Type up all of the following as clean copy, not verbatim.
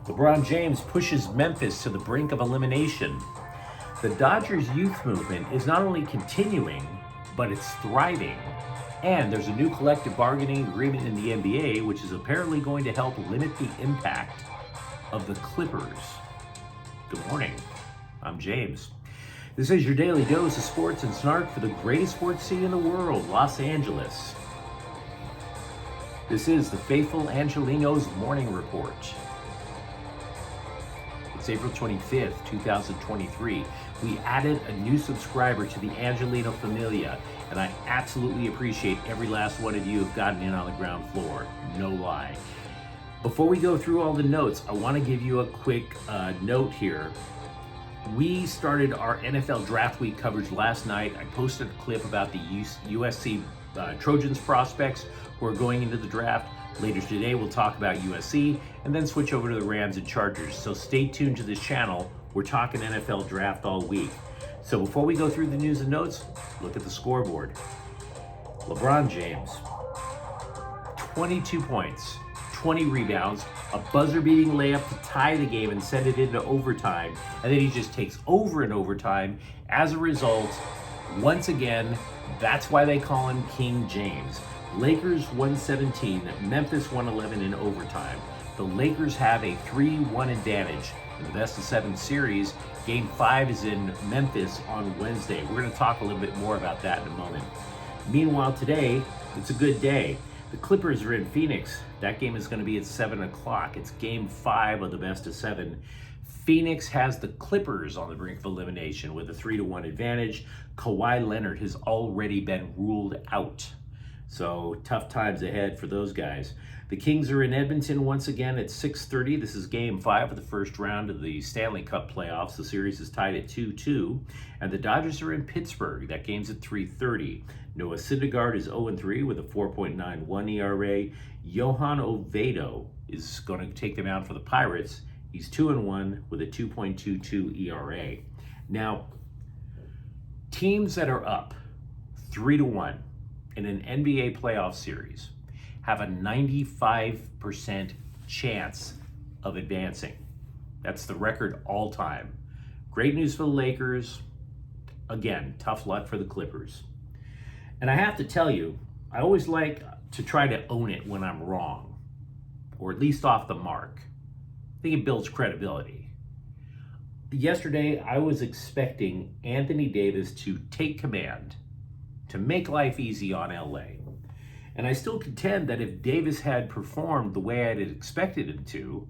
LeBron James pushes Memphis to the brink of elimination. The Dodgers youth movement is not only continuing, but it's thriving. And there's a new collective bargaining agreement in the NBA, which is apparently going to help limit the impact of the Clippers. Good morning. I'm James. This is your daily dose of sports and snark for the greatest sports city in the world, Los Angeles. This is the faithful Angelenos Morning Report. It's April 25th, 2023. We added a new subscriber to the Angelino familia, and I absolutely appreciate every last one of you who've gotten in on the ground floor. No lie. Before we go through all the notes, I want to give you a quick note here. We started our NFL Draft Week coverage last night. I posted a clip about the USC Trojans prospects who are going into the draft. Later today, we'll talk about USC and then switch over to the Rams and Chargers. So stay tuned to this channel. We're talking NFL draft all week. So before we go through the news and notes, look at the scoreboard. LeBron James, 22 points, 20 rebounds, a buzzer-beating layup to tie the game and send it into overtime. And then he just takes over in overtime. As a result, once again, that's why they call him King James. Lakers 117, Memphis 111 in overtime. The Lakers have a 3-1 advantage in the best-of-7 series. Game 5 is in Memphis on Wednesday. We're going to talk a little bit more about that in a moment. Meanwhile, today, it's a good day. The Clippers are in Phoenix. That game is going to be at 7 o'clock. It's Game 5 of the best-of-7. Phoenix has the Clippers on the brink of elimination with a 3-1 advantage. Kawhi Leonard has already been ruled out. So tough times ahead for those guys. The Kings are in Edmonton once again at 6:30. This is Game 5 of the first round of the Stanley Cup playoffs. The series is tied at 2-2. And the Dodgers are in Pittsburgh. That game's at 3:30. Noah Syndergaard is 0-3 with a 4.91 ERA. Johan Oviedo is going to take them out for the Pirates. He's 2-1 with a 2.22 ERA. Now, teams that are up 3-1 in an NBA playoff series have a 95% chance of advancing. That's the record all time. Great news for the Lakers. Again, tough luck for the Clippers. And I have to tell you, I always like to try to own it when I'm wrong, or at least off the mark. I think it builds credibility. Yesterday, I was expecting Anthony Davis to take command, to make life easy on LA. And I still contend that if Davis had performed the way I had expected him to,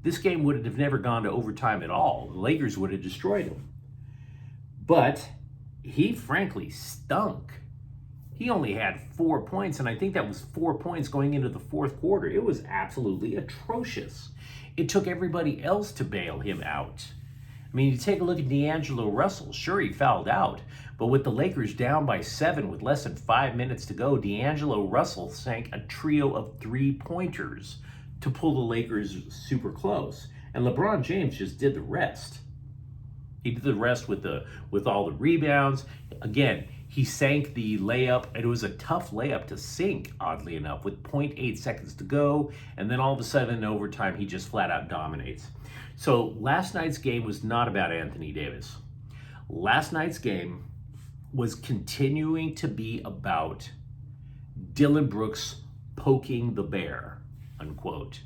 this game would have never gone to overtime at all. The Lakers would have destroyed him. But he frankly stunk. He only had 4 points, and I think that was 4 points going into the fourth quarter. It was absolutely atrocious. It took everybody else to bail him out. I mean, you take a look at D'Angelo Russell. Sure, he fouled out, but with the Lakers down by 7 with less than 5 minutes to go, D'Angelo Russell sank a trio of 3-pointers to pull the Lakers super close. And LeBron James just did the rest. He did the rest with all the rebounds. Again, he sank the layup, and it was a tough layup to sink, oddly enough, with 0.8 seconds to go, and then all of a sudden in overtime, he just flat out dominates. So last night's game was not about Anthony Davis. Last night's game was continuing to be about Dillon Brooks poking the bear, unquote.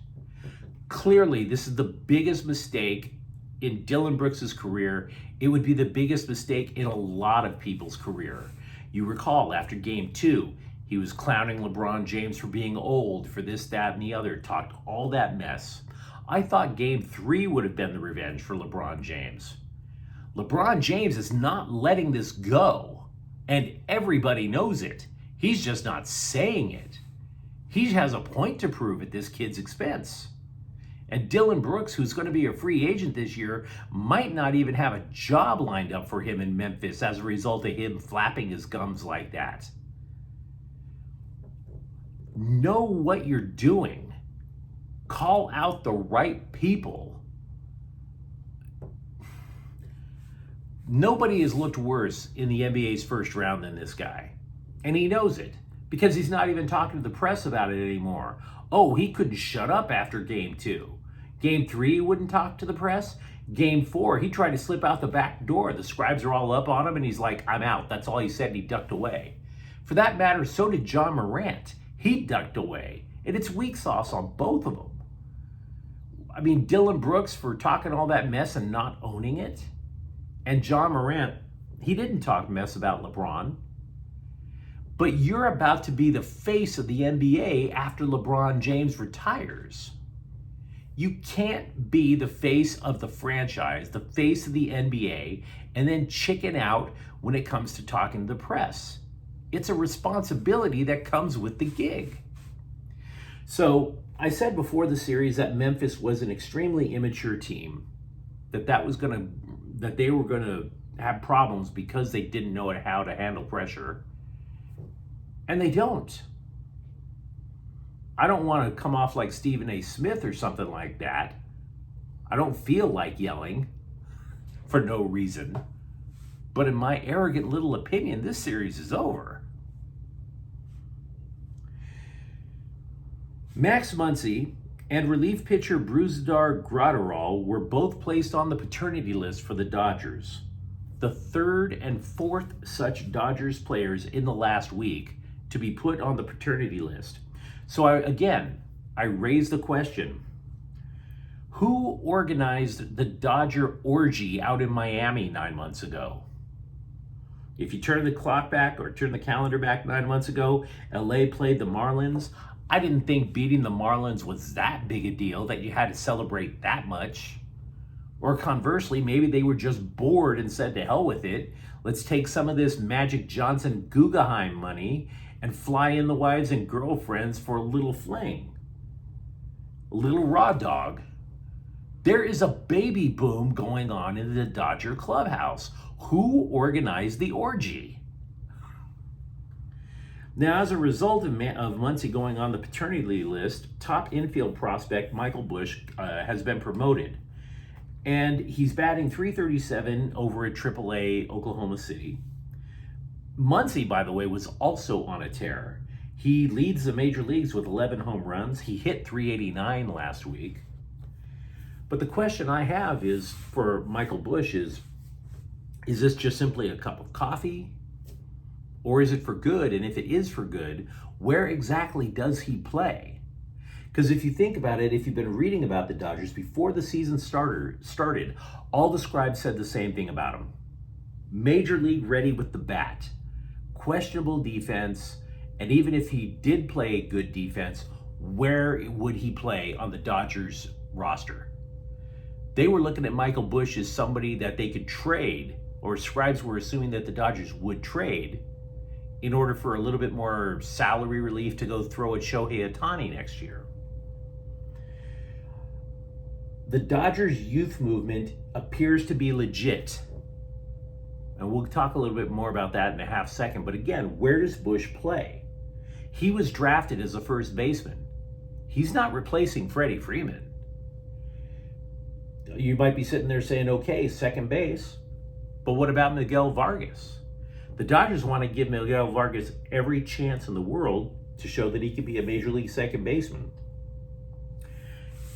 Clearly, this is the biggest mistake in Dillon Brooks' career. It would be the biggest mistake in a lot of people's career. You recall after Game 2, he was clowning LeBron James for being old, for this, that, and the other, talked all that mess. I thought Game 3 would have been the revenge for LeBron James. LeBron James is not letting this go, and everybody knows it. He's just not saying it. He has a point to prove at this kid's expense. And Dillon Brooks, who's going to be a free agent this year, might not even have a job lined up for him in Memphis as a result of him flapping his gums like that. Know what you're doing. Call out the right people. Nobody has looked worse in the NBA's first round than this guy. And he knows it because he's not even talking to the press about it anymore. Oh, he couldn't shut up after Game 2. Game 3, he wouldn't talk to the press. Game 4, he tried to slip out the back door. The scribes are all up on him, and he's like, I'm out. That's all he said, and he ducked away. For that matter, so did John Morant. He ducked away. And it's weak sauce on both of them. I mean, Dillon Brooks for talking all that mess and not owning it. And John Morant, he didn't talk mess about LeBron. But you're about to be the face of the NBA after LeBron James retires. You can't be the face of the franchise, the face of the NBA, and then chicken out when it comes to talking to the press. It's a responsibility that comes with the gig. So I said before the series that Memphis was an extremely immature team, that they were gonna have problems because they didn't know how to handle pressure. And they don't. I don't want to come off like Stephen A. Smith or something like that. I don't feel like yelling for no reason. But in my arrogant little opinion, this series is over. Max Muncy and relief pitcher Brusdar Graterol were both placed on the paternity list for the Dodgers. The third and fourth such Dodgers players in the last week to be put on the paternity list. So I raise the question, who organized the Dodger orgy out in Miami 9 months ago? If you turn the clock back or turn the calendar back 9 months ago, LA played the Marlins. I didn't think beating the Marlins was that big a deal that you had to celebrate that much. Or conversely, maybe they were just bored and said to hell with it. Let's take some of this Magic Johnson Guggenheim money and fly in the wives and girlfriends for a little fling. A little raw dog. There is a baby boom going on in the Dodger clubhouse. Who organized the orgy? Now, as a result of Muncy going on the paternity list, top infield prospect Michael Busch has been promoted. And he's batting .337 over at AAA Oklahoma City. Muncy, by the way, was also on a tear. He leads the major leagues with 11 home runs. He hit .389 last week. But the question I have is for Michael Busch is this just simply a cup of coffee? Or is it for good? And if it is for good, where exactly does he play? Because if you think about it, if you've been reading about the Dodgers before the season started, all the scribes said the same thing about him. Major league ready with the bat. Questionable defense, and even if he did play good defense, where would he play on the Dodgers roster? They were looking at Michael Busch as somebody that they could trade, or scribes were assuming that the Dodgers would trade in order for a little bit more salary relief to go throw at Shohei Ohtani next year. The Dodgers youth movement appears to be legit. And we'll talk a little bit more about that in a half second. But again, where does Busch play? He was drafted as a first baseman. He's not replacing Freddie Freeman. You might be sitting there saying, okay, second base. But what about Miguel Vargas? The Dodgers want to give Miguel Vargas every chance in the world to show that he can be a major league second baseman.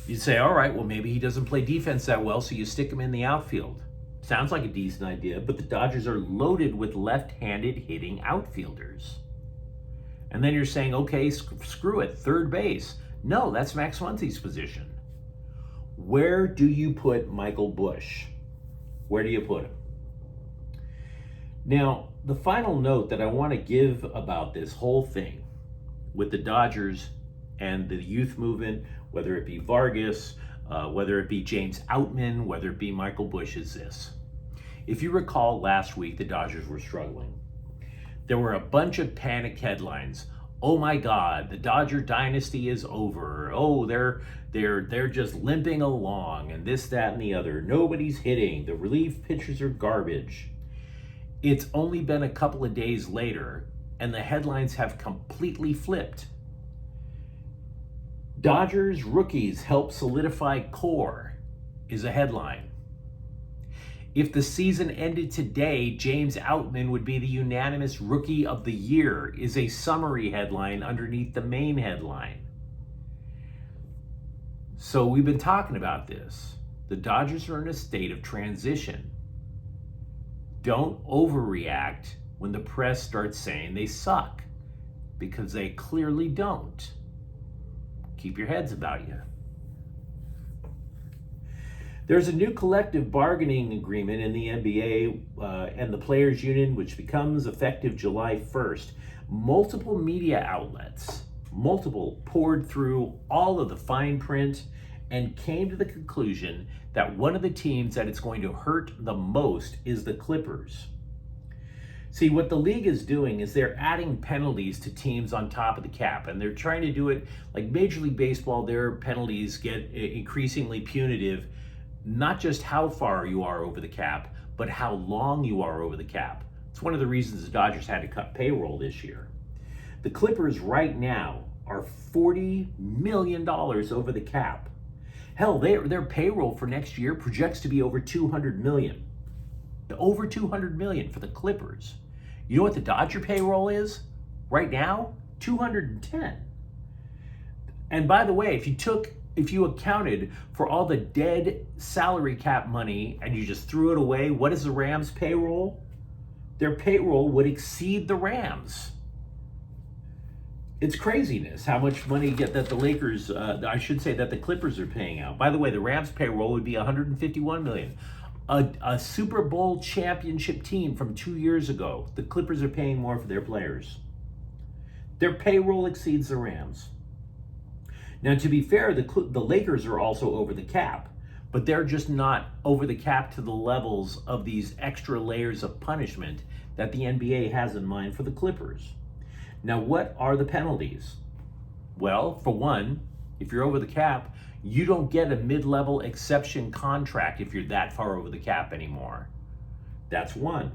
You'd say, all right, well, maybe he doesn't play defense that well, so you stick him in the outfield. Sounds like a decent idea, but the Dodgers are loaded with left-handed hitting outfielders. And then you're saying, okay, screw it, third base. No, that's Max Muncy's position. Where do you put Michael Busch? Where do you put him? Now, the final note that I want to give about this whole thing with the Dodgers and the youth movement, whether it be Vargas, whether it be James Outman, whether it be Michael Busch, is this. If you recall last week, the Dodgers were struggling. There were a bunch of panic headlines. Oh my God, the Dodger dynasty is over. Oh, they're just limping along and this, that, and the other. Nobody's hitting. The relief pitchers are garbage. It's only been a couple of days later and the headlines have completely flipped. Dodgers rookies help solidify core is a headline. If the season ended today, James Outman would be the unanimous Rookie of the Year is a summary headline underneath the main headline. So we've been talking about this. The Dodgers are in a state of transition. Don't overreact when the press starts saying they suck, because they clearly don't. Keep your heads about you. There's a new collective bargaining agreement in the NBA and the Players Union, which becomes effective July 1st. Multiple media outlets, poured through all of the fine print and came to the conclusion that one of the teams that it's going to hurt the most is the Clippers. See, what the league is doing is they're adding penalties to teams on top of the cap, and they're trying to do it like Major League Baseball. Their penalties get increasingly punitive, not just how far you are over the cap, but how long you are over the cap. It's one of the reasons the Dodgers had to cut payroll this year. The Clippers right now are $40 million over the cap. Hell, their payroll for next year projects to be over $200 million. Over $200 million for the Clippers. You know what the Dodger payroll is right now? $210. And by the way, if you accounted for all the dead salary cap money and you just threw it away, what is the Rams' payroll? Their payroll would exceed the Rams. It's craziness how much money that the Lakers, that the Clippers are paying out. By the way, the Rams' payroll would be $151 million. A Super Bowl championship team from 2 years ago, the Clippers are paying more for their players. Their payroll exceeds the Rams. Now, to be fair, the Lakers are also over the cap, but they're just not over the cap to the levels of these extra layers of punishment that the NBA has in mind for the Clippers. Now, what are the penalties? Well, for one, if you're over the cap, you don't get a mid-level exception contract if you're that far over the cap anymore. That's one.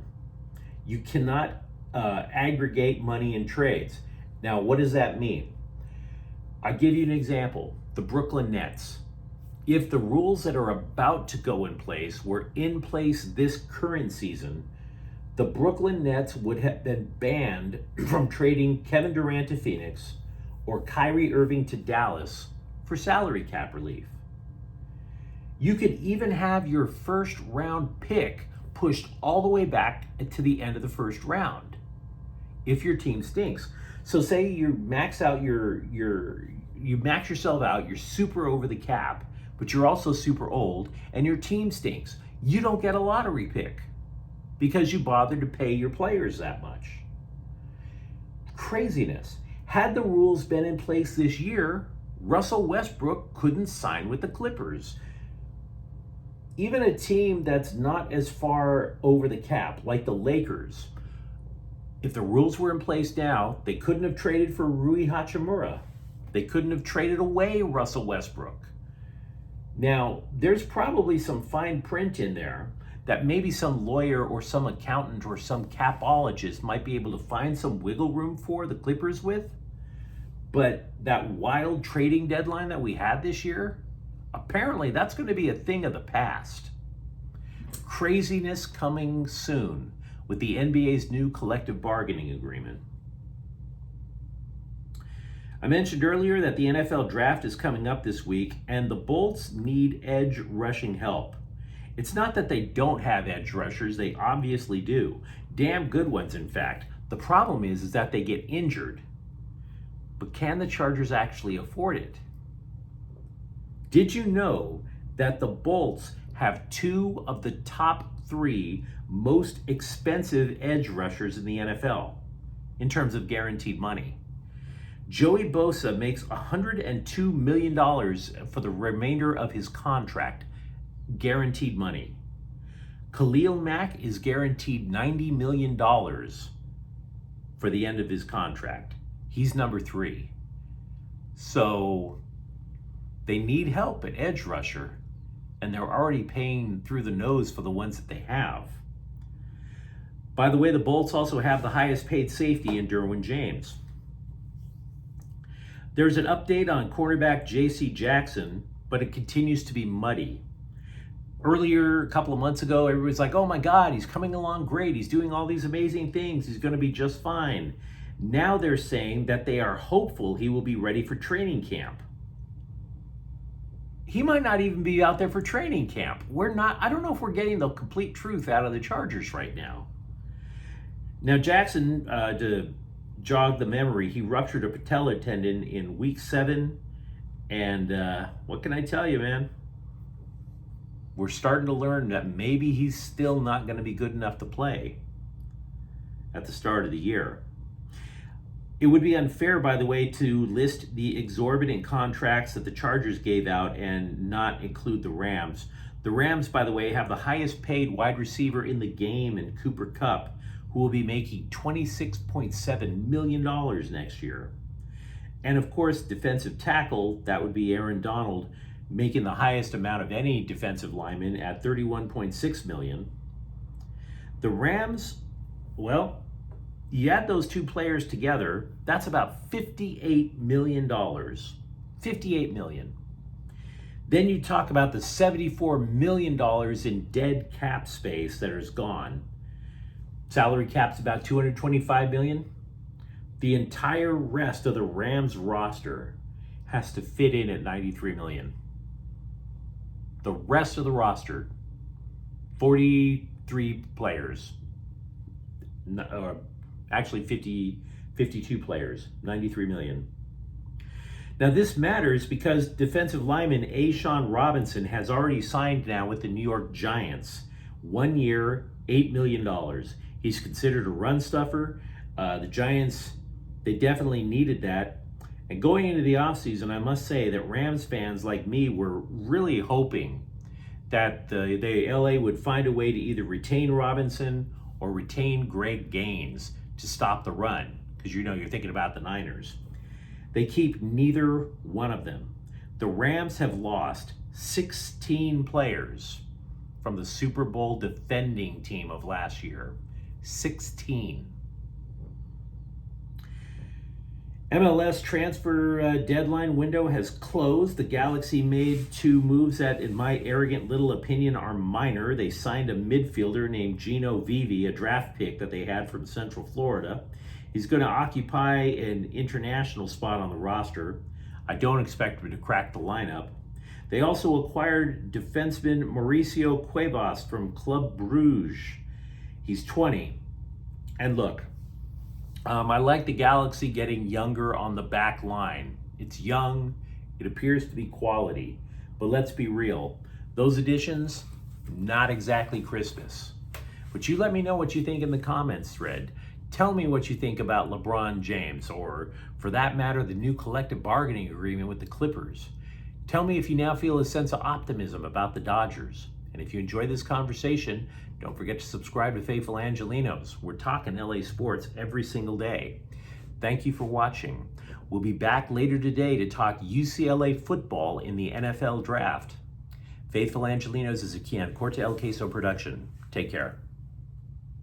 You cannot aggregate money in trades. Now, what does that mean? I'll give you an example. The Brooklyn Nets. If the rules that are about to go in place were in place this current season, the Brooklyn Nets would have been banned from trading Kevin Durant to Phoenix or Kyrie Irving to Dallas for salary cap relief. You could even have your first round pick pushed all the way back to the end of the first round if your team stinks. So say you max out you max yourself out, you're super over the cap, but you're also super old and your team stinks. You don't get a lottery pick because you bothered to pay your players that much. Craziness. Had the rules been in place this year, Russell Westbrook couldn't sign with the Clippers. Even a team that's not as far over the cap, like the Lakers, if the rules were in place now, they couldn't have traded for Rui Hachimura. They couldn't have traded away Russell Westbrook. Now, there's probably some fine print in there that maybe some lawyer or some accountant or some capologist might be able to find some wiggle room for the Clippers with. But that wild trading deadline that we had this year, apparently that's going to be a thing of the past. Craziness coming soon with the NBA's new collective bargaining agreement. I mentioned earlier that the NFL draft is coming up this week, and the Bolts need edge rushing help. It's not that they don't have edge rushers, they obviously do. Damn good ones, in fact. The problem is that they get injured. But can the Chargers actually afford it? Did you know that the Bolts have two of the top three most expensive edge rushers in the NFL in terms of guaranteed money? Joey Bosa makes $102 million for the remainder of his contract, guaranteed money. Khalil Mack is guaranteed $90 million for the end of his contract. He's number 3. So they need help at edge rusher, and they're already paying through the nose for the ones that they have. By the way, the Bolts also have the highest paid safety in Derwin James. There's an update on cornerback J.C. Jackson, but it continues to be muddy. Earlier, a couple of months ago, everybody's like, oh my God, he's coming along great. He's doing all these amazing things. He's going to be just fine. Now they're saying that they are hopeful he will be ready for training camp. he might not even be out there for training camp. I don't know if we're getting the complete truth out of the Chargers right now. Now, Jackson, to jog the memory, he ruptured a patella tendon in week 7. And what can I tell you, man? We're starting to learn that maybe he's still not going to be good enough to play at the start of the year. It would be unfair, by the way, to list the exorbitant contracts that the Chargers gave out and not include the Rams. The Rams, by the way, have the highest paid wide receiver in the game in Cooper Kupp, who will be making $26.7 million next year. And of course, defensive tackle, that would be Aaron Donald, making the highest amount of any defensive lineman at $31.6 million. The Rams, well, you add those two players together, that's about $58 million. $58 million. Then you talk about the $74 million in dead cap space that is gone. Salary cap's about $225 million. The entire rest of the Rams roster has to fit in at $93 million. The rest of the roster, 43 players, or actually 52 players, $93 million. Now this matters because defensive lineman A'Shawn Robinson has already signed now with the New York Giants. 1 year, $8 million. He's considered a run stuffer. The Giants, they definitely needed that. And going into the offseason, I must say that Rams fans like me were really hoping that the LA would find a way to either retain Robinson or retain Greg Gaines to stop the run. Because you're thinking about the Niners. They keep neither one of them. The Rams have lost 16 players from the Super Bowl defending team of last year. 16. MLS transfer deadline window has closed. The Galaxy made 2 moves that, in my arrogant little opinion, are minor. They signed a midfielder named Gino Vivi, a draft pick that they had from Central Florida. He's going to occupy an international spot on the roster. I don't expect him to crack the lineup. They also acquired defenseman Mauricio Cuevas from Club Bruges. He's 20. And look, I like the Galaxy getting younger on the back line. It's young. It appears to be quality. But let's be real. Those additions, not exactly Christmas. But you let me know what you think in the comments thread. Tell me what you think about LeBron James, or for that matter, the new collective bargaining agreement with the Clippers. Tell me if you now feel a sense of optimism about the Dodgers. And if you enjoy this conversation, don't forget to subscribe to Faithful Angelenos. We're talking LA sports every single day. Thank you for watching. We'll be back later today to talk UCLA football in the NFL draft. Faithful Angelenos is a Kian Corte El Queso production. Take care.